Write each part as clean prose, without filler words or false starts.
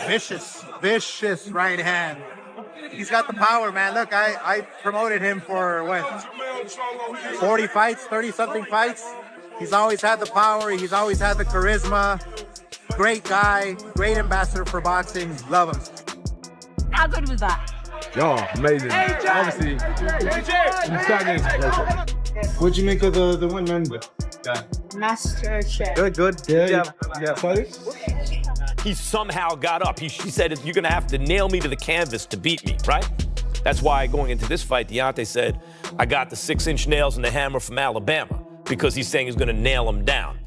vicious right hand. He's got the power, man. Look, I promoted him for, 40 fights, 30-something fights. He's always had the power. He's always had the charisma. Great guy, great ambassador for boxing. Love him. How good was that? Oh, amazing. AJ! Obviously, What do you make of the win, man? Master Chef. Good. Yeah. He somehow got up. She said, you're going to have to nail me to the canvas to beat me, right? That's why going into this fight, Deontay said, I got the 6-inch nails and the hammer from Alabama, because he's saying he's going to nail him down.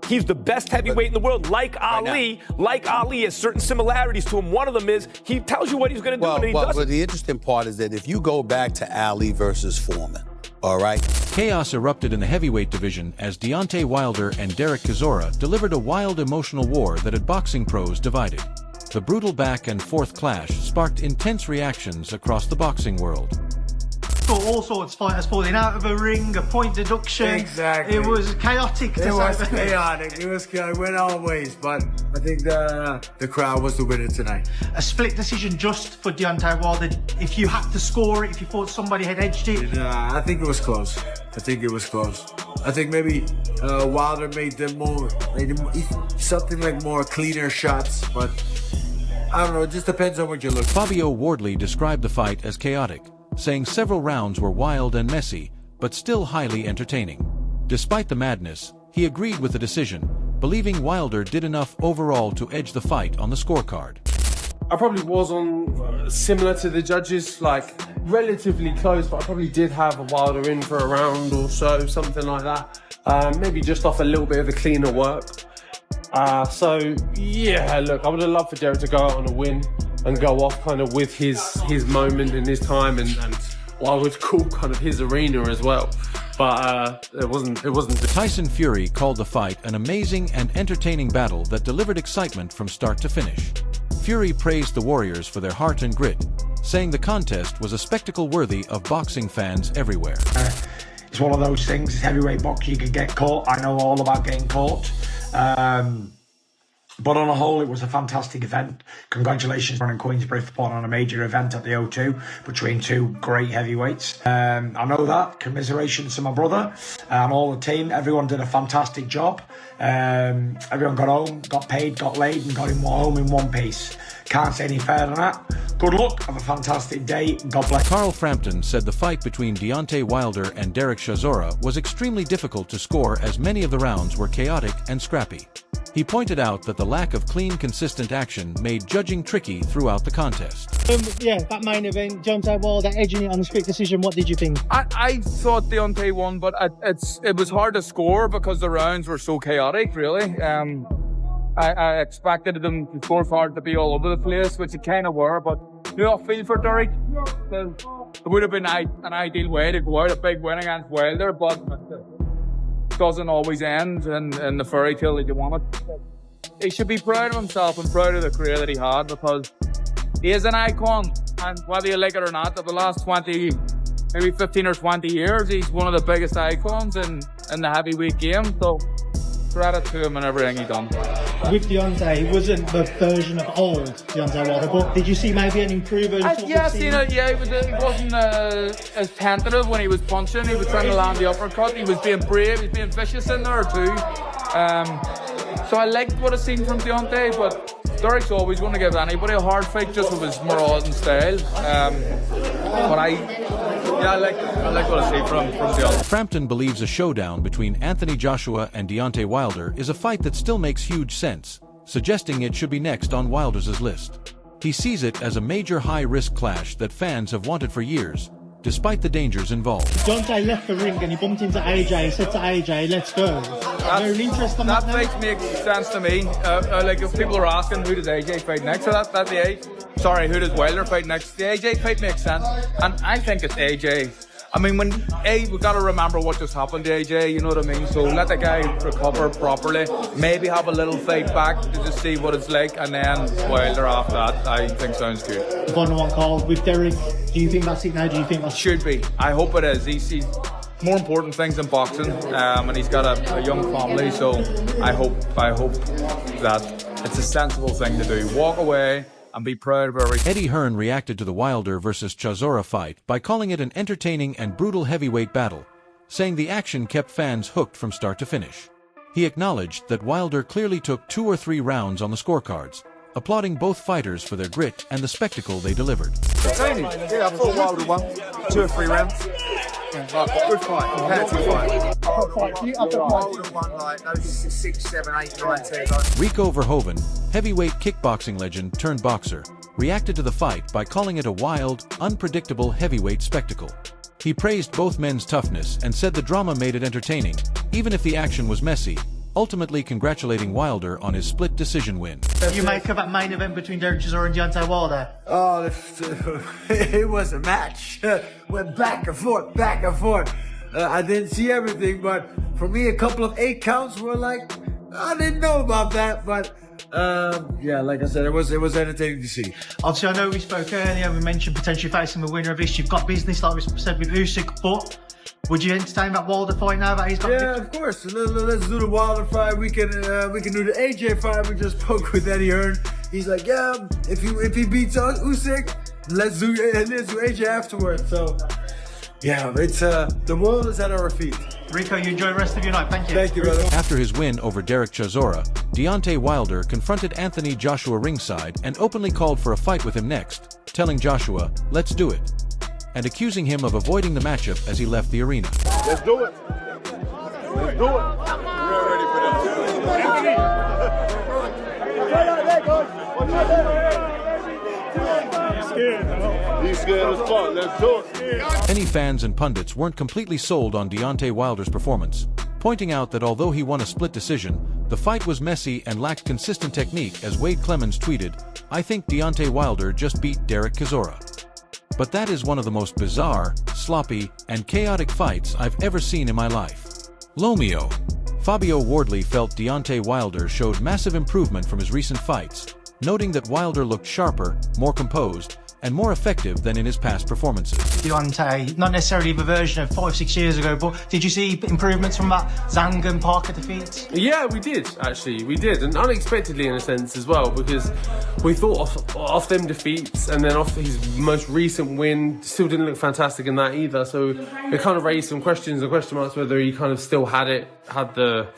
He's the best heavyweight in the world, like Ali. Like Ali has certain similarities to him. One of them is he tells you what he's going to do, and he doesn't. But the interesting part is that if you go back to Ali versus Foreman, all right? Chaos erupted in the heavyweight division as Deontay Wilder and Derek Chisora delivered a wild emotional war that had boxing pros divided. The brutal back and forth clash sparked intense reactions across the boxing world. All sorts of fighters falling out of a ring, a point deduction. Exactly. It was chaotic. It was chaotic. It went all ways, but I think the crowd was the winner tonight. A split decision just for Deontay Wilder. If you had to score it, if you thought somebody had edged it. I think it was close. I think maybe Wilder made something like more cleaner shots, but I don't know. It just depends on what you look for. Fabio Wardley described the fight as chaotic, saying several rounds were wild and messy, but still highly entertaining. Despite the madness, he agreed with the decision, believing Wilder did enough overall to edge the fight on the scorecard. I probably was on similar to the judges, like relatively close, but I probably did have a Wilder in for a round or so, something like that. Maybe just off a little bit of a cleaner work. So yeah, look, I would have loved for Derek to go out on a win and go off kind of with his moment and his time and what I would call kind of his arena as well. But it wasn't. Tyson Fury called the fight an amazing and entertaining battle that delivered excitement from start to finish. Fury praised the Warriors for their heart and grit, saying the contest was a spectacle worthy of boxing fans everywhere. It's one of those things, it's heavyweight boxing, you can get caught. I know all about getting caught. But on a whole, it was a fantastic event. Congratulations on Queensbury for putting on a major event at the O2 between two great heavyweights. I know that. Commiserations to my brother and all the team. Everyone did a fantastic job. Everyone got home, got paid, got laid, and got home in one piece. Can't say any fairer than that. Good luck, have a fantastic day, God bless. Carl Frampton said the fight between Deontay Wilder and Derek Chisora was extremely difficult to score as many of the rounds were chaotic and scrappy. He pointed out that the lack of clean, consistent action made judging tricky throughout the contest. That main event, Deontay Wilder edging it on a split decision. What did you think? I thought Deontay won, but it was hard to score because the rounds were so chaotic, really. I expected them to score hard to be all over the place, which it kind of were, but I feel for Derek. It would have been an ideal way to go out, a big win against Wilder, but it doesn't always end in the fairy tale that you want it. He should be proud of himself and proud of the career that he had, because he is an icon, and whether you like it or not, of the last 20, maybe 15 or 20 years, he's one of the biggest icons in the heavyweight game, so credit to him and everything he done. With Deontay, he wasn't the version of old Deontay Wilder, but did you see maybe an improvement? Yeah, I've seen it. Yeah, he wasn't as tentative when he was punching. He was trying to land the uppercut. He was being brave. He was being vicious in there too. So I liked what I've seen from Deontay, but Derek's always going to give anybody a hard fight just with his marauding style. But I like what I see from Deontay. Frampton believes a showdown between Anthony Joshua and Deontay Wilder is a fight that still makes huge sense, suggesting it should be next on Wilder's list. He sees it as a major high-risk clash that fans have wanted for years, despite the dangers involved. Deontay left the ring and he bumped into AJ. He said to AJ, "Let's go." That fight makes sense to me. Like if people are asking who does AJ fight next, so who does Wilder fight next? The AJ fight makes sense, and I think it's AJ. I mean, we've got to remember what just happened to AJ, you know what I mean? So let the guy recover properly, maybe have a little fight back to just see what it's like, and then Wilder after that, I think sounds good. The final one called with Derek, do you think that's it now? Do you think that should be? I hope it is. He's more important things in boxing, and he's got a young family, so I hope that it's a sensible thing to do. Walk away and be proud of everything. Eddie Hearn reacted to the Wilder versus Chisora fight by calling it an entertaining and brutal heavyweight battle, saying the action kept fans hooked from start to finish. He acknowledged that Wilder clearly took 2 or 3 rounds on the scorecards, applauding both fighters for their grit and the spectacle they delivered. Yeah, I thought Wilder won 2 or 3 rounds. Good fight, competitive fight. Wilder won like those 6, 7, 8, 9, 10. Rico Verhoeven, heavyweight kickboxing legend turned boxer, reacted to the fight by calling it a wild, unpredictable heavyweight spectacle. He praised both men's toughness and said the drama made it entertaining, even if the action was messy, ultimately congratulating Wilder on his split decision win. You make of that main event between Derek Chisora and Deontay Wilder? Oh, it was a match. Went back and forth, back and forth. I didn't see everything, but for me, a couple of 8 counts were like, I didn't know about that, but yeah, like I said, it was entertaining to see. Obviously, I know we spoke earlier, we mentioned potentially facing the winner of this. You've got business, like we said, with Usyk, but would you entertain that Wilder fight now that he's got? Yeah, of course. Let's do the Wilder fight. We can do the AJ fight. We just spoke with Eddie Hearn. He's like, yeah, if he beats Usyk, let's do AJ afterwards. So yeah, it's the world is at our feet. Rico, you enjoy the rest of your night. Thank you. Thank you, brother. After his win over Derek Chisora, Deontay Wilder confronted Anthony Joshua ringside and openly called for a fight with him next, telling Joshua, "Let's do it," and accusing him of avoiding the matchup as he left the arena. Let's do it. Let's do it. We're ready for that. He's scared as fuck. Let's do it. Many fans and pundits weren't completely sold on Deontay Wilder's performance, pointing out that although he won a split decision, the fight was messy and lacked consistent technique. As Wade Clemens tweeted, "I think Deontay Wilder just beat Derek Chisora. But that is one of the most bizarre, sloppy, and chaotic fights I've ever seen in my life." Lomeo. Fabio Wardley felt Deontay Wilder showed massive improvement from his recent fights, noting that Wilder looked sharper, more composed, and more effective than in his past performances. Deontay, not necessarily the version of 5-6 years ago, but did you see improvements from that Zhang and Parker defeats? Yeah, we did, actually. We did, and unexpectedly in a sense as well, because we thought off them defeats and then off his most recent win, still didn't look fantastic in that either. So it kind of raised some questions and question marks whether he kind of still had the...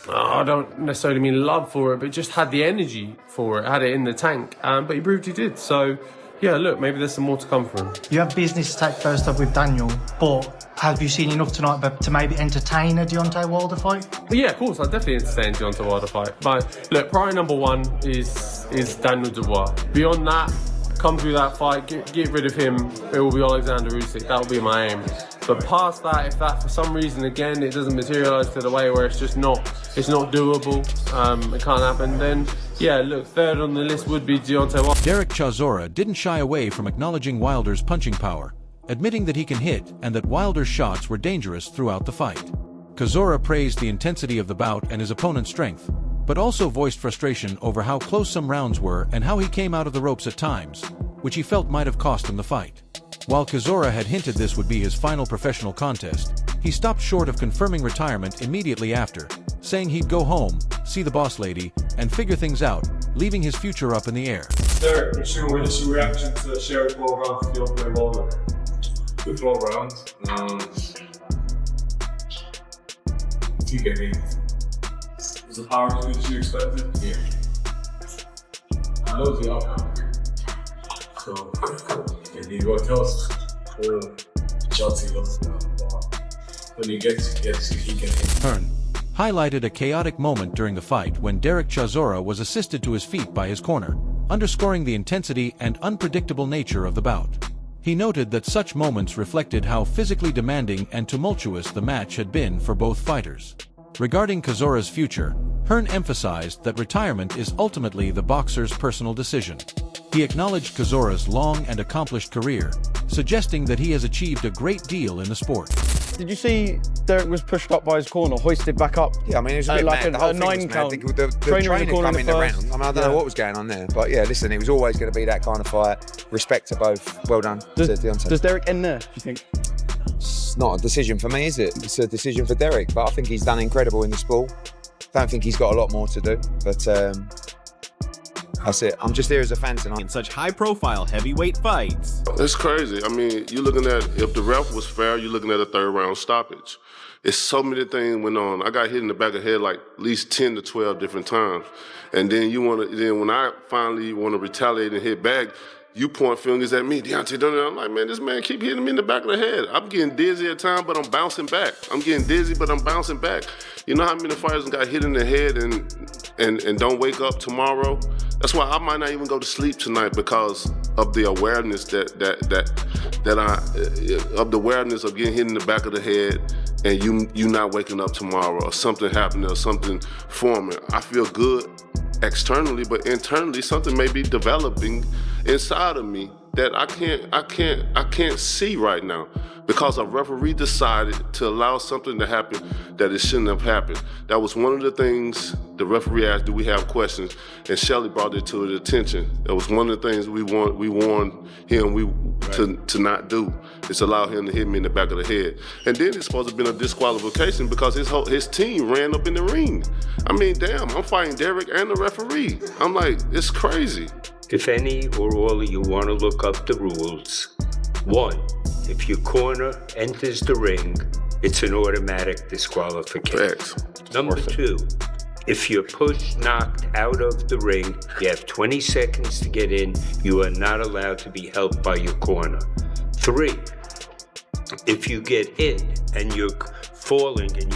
I don't necessarily mean love for it, but just had the energy for it, had it in the tank. But he proved he did. So, yeah, look, maybe there's some more to come for him. You have business to take first up with Daniel, but have you seen enough tonight to maybe entertain a Deontay Wilder fight? But yeah, of course, I'd definitely entertain Deontay Wilder fight. But look, priority number 1 is Daniel Dubois. Beyond that, come through that fight, get rid of him, it will be Alexander Usyk. That will be my aim. But past that, if that for some reason again it doesn't materialise to the way where it's not doable, it can't happen, then yeah, look, third on the list would be Deontay Wilder. Derek Chisora didn't shy away from acknowledging Wilder's punching power, admitting that he can hit and that Wilder's shots were dangerous throughout the fight. Chisora praised the intensity of the bout and his opponent's strength, but also voiced frustration over how close some rounds were and how he came out of the ropes at times, which he felt might have cost him the fight. While Chisora had hinted this would be his final professional contest, he stopped short of confirming retirement immediately after, saying he'd go home, see the boss lady, and figure things out, leaving his future up in the air. Derek, what's your initial reaction to Sherry's 12 rounds for Deontay Wilder? Good 12 rounds. If you get in. Was the power as good as you expected? Yeah. I know the outcome. So, and you got to tell us, Chelsea lost now, but when he gets, he can hit. Hearn highlighted a chaotic moment during the fight when Derek Chisora was assisted to his feet by his corner, underscoring the intensity and unpredictable nature of the bout. He noted that such moments reflected how physically demanding and tumultuous the match had been for both fighters. Regarding Chisora's future, Hearn emphasized that retirement is ultimately the boxer's personal decision. He acknowledged Chisora's long and accomplished career, suggesting that he has achieved a great deal in the sport. Did you see Derek was pushed up by his corner, hoisted back up? Yeah, I mean, it was a bit like mad. The whole a thing was 9 mad. count. The trainer coming around. I mean, I don't know what was going on there. But yeah, listen, it was always going to be that kind of fight. Respect to both. Well done to Deontay. Does Derek end there, do you think? It's not a decision for me, is it? It's a decision for Derek. But I think he's done incredible in the sport. don't think he's got a lot more to do, but that's it. I'm just here as a fan tonight. In such high-profile heavyweight fights. It's crazy. I mean, you're looking at, if the ref was fair, you're looking at a third-round stoppage. It's so many things went on. I got hit in the back of the head like at least 10 to 12 different times. And then when I finally want to retaliate and hit back, you point fingers at me, Deontay, done it. I'm like, man, this man keep hitting me in the back of the head. I'm getting dizzy at times, but I'm bouncing back. I'm getting dizzy, but I'm bouncing back. You know how many fighters got hit in the head and don't wake up tomorrow? That's why I might not even go to sleep tonight, because of the awareness of the awareness of getting hit in the back of the head and you not waking up tomorrow, or something happening, or something forming. I feel good externally, but internally something may be developing inside of me that I can't see right now, because a referee decided to allow something to happen that it shouldn't have happened. That was one of the things the referee asked, do we have questions? And Shelly brought it to his attention. That was one of the things we warned him to not do, is allow him to hit me in the back of the head. And then it's supposed to have been a disqualification because his team ran up in the ring. I mean, damn, I'm fighting Derek and the referee. I'm like, it's crazy. If any or all of you want to look up the rules, 1, if your corner enters the ring, it's an automatic disqualification. Number 2, if you're pushed, knocked out of the ring, you have 20 seconds to get in. You are not allowed to be helped by your corner. 3, if you get hit and you're falling and